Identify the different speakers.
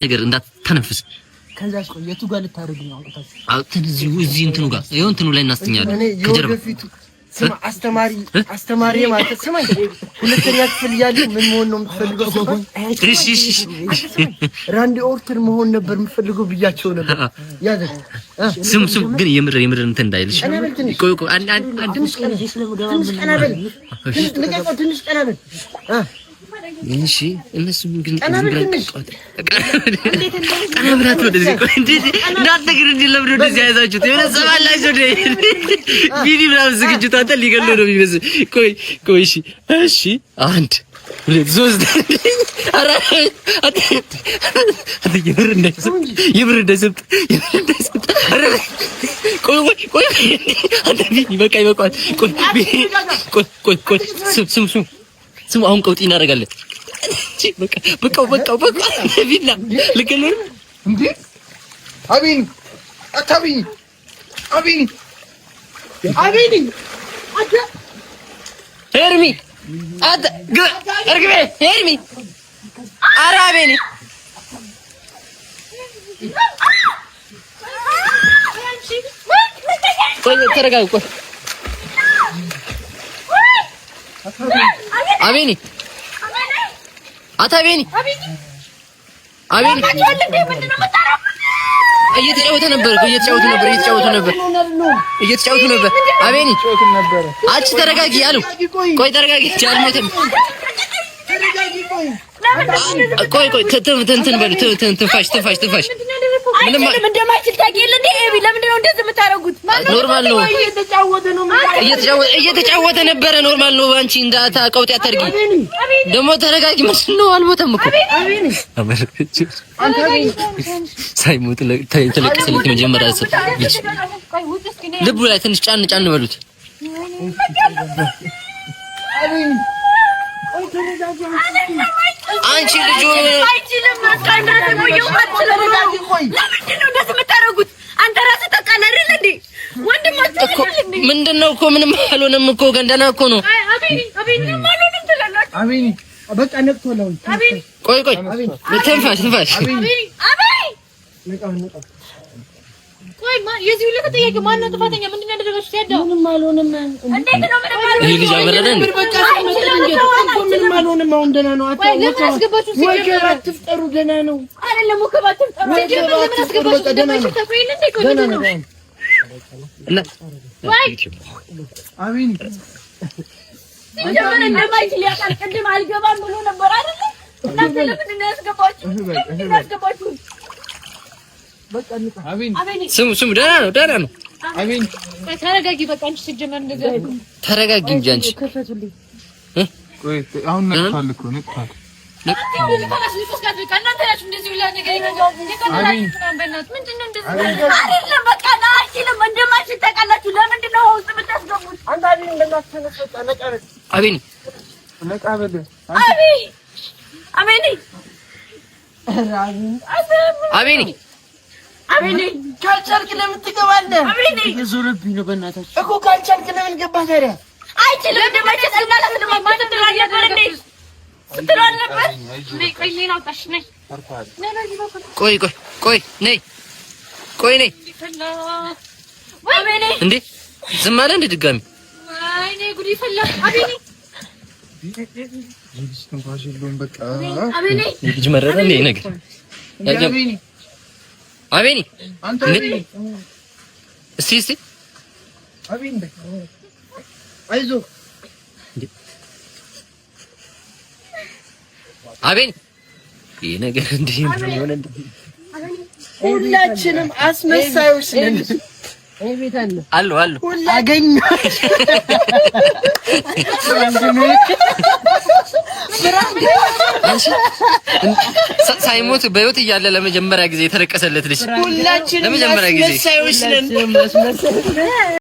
Speaker 1: ነገር እንዳትተነፍስ
Speaker 2: ከዛስ ቆይ የቱ ጋር ልታረግኝ አውጣታችሁ
Speaker 1: አውጥተን እዚህ እንትኑ ጋር ይኸው እንትኑ ላይ እናስተኛለን ከጀርባ
Speaker 2: ስማ አስተማሪ ማለት ስማኝ ሁለተኛ ክፍል ያለው ምን መሆን ነው የምትፈልገው
Speaker 1: እሺ
Speaker 2: ራንዲ ኦርተር መሆን ነበር የምፈልገው ብያቸው ነበር ያዘ
Speaker 1: ስም ግን የምር እንትን እንዳይልሽ ቆይ አንድ
Speaker 2: ትንሽ ቀናበል
Speaker 1: እሺ እነሱ ግን ቀናብራት ወደዚህ ቆይ እንዳትነግር እንዲለምዶ ወደዚህ ያዛችሁት የሆነ ሰማላችሁ ቪዲዮ ምናምን ዝግጅቱ አንተ ሊገለው ነው የሚመስል ቆይ እሺ አንድ ሁለት ሶስት ኧረ አት የምር እንደሰብ ኧረ ቆይ አንተ ይበቃል ቆይ ስሙ አሁን ቀውጢ እናደርጋለን በቃ ቢላ ልከለር
Speaker 2: እንዴ አቢን አታ
Speaker 1: ሄርሚ አታ እርግቤ ሄርሚ ኧረ አቤኒ ቆይ ተረጋጋ ቆይ አቤኒ አታቤኒ እየተጫወቱ ነበር አቤኒ አንቺ ተረጋጊ አሉ ቆይ ተረጋጊ አልሞተም ቆይ እንትን በሉ ትንፋሽ ምንም እንደማይችል ታውቂያለሽ እንዴ ኤቢ ለምንድን ነው እንደዚህ የምታረጉት ኖርማል ነው እየተጫወተ ነበረ ኖርማል ነው አንቺ እንዳታ ቀውጥ ያተርጊ ደግሞ ተረጋጊ መስሎ ነው አልሞተም እኮ ሳይሞት ተለቀሰለት መጀመሪያ ልቡ ላይ ትንሽ ጫን በሉት አንቺ ልጅ አይችልም ማስካንዳት ነው ይወጣል ለምንድን ነው እንደዚህ የምታረጉት አንተ ራስህ ተቃለ አይደል እንዴ ወንድማችሁ እንዴ ምንድነው እኮ ምንም አልሆነም እኮ ገንደና እኮ ነው አቤኒ ምንም አልሆነም ትላላችሁ አቤኒ በቃ ነቅቶላው አቤኒ ቆይ ትንፋሽ አቤኒ ነቃ ቆይ የዚህ ሁሉ ተጠያቂ ማን ነው ጥፋተኛ ምንድነው ያደረጋችሁት ያዳው ምንም አልሆነም እንዴት ነው ምንም ይሄ ልጅ አበረደ እንዴ ምንም አልሆነም አሁን ደህና ነው አታስገባችሁ ሲጀምር አትፍጠሩ ደህና ነው አይደለም እኮ ባትፍጠሩ ሲጀምር ለምን አስገባችሁ ደህና ነው ተፈይል እንዴ ቆይ ምንድነው እና አሚን ሲጀምር እንደማይችል ያቃል ቅድም አልገባም ብሎ ነበር አይደል እናንተ ለምን ነው ያስገባችሁ በቃ ንቃ አሚን ስሙ ደህና ነው አሚን ተረጋጊ በቃ አንቺ ሲጀመር እንደዛ ተረጋጊ እንጂ አንቺ ከፈቱልኝ ቆይ አሁን ነቅቷል እኮ ነቅቷል አቤኔ ካልቻልክ ለምን ትገባለህ? አቤኔ የዞረብኝ ነው በእናታችሁ እኮ ካልቻልክ ለምን ገባህ ታዲያ? አይችልም እንደማይችል ቆይ ነይ እንዴ ዝም አለ እንደ ድጋሚ ወይኔ ጉድ ይፈላ አቤኔ አቤኔ ልጅ መረረ እንዴ ነገር አቤኔ አንተ እስቲ አቤኔ አይዞህ አቤኔ ይሄ ነገር እንዴ ሆነ እንዴ ሁላችንም አስመሳዮች ነን አይ ቤት አለ አገኘ ሳይሞት በህይወት እያለ ለመጀመሪያ ጊዜ የተለቀሰለት ልጅ ሁላችንም ለመጀመሪያ ጊዜ አስመሳዮች ነን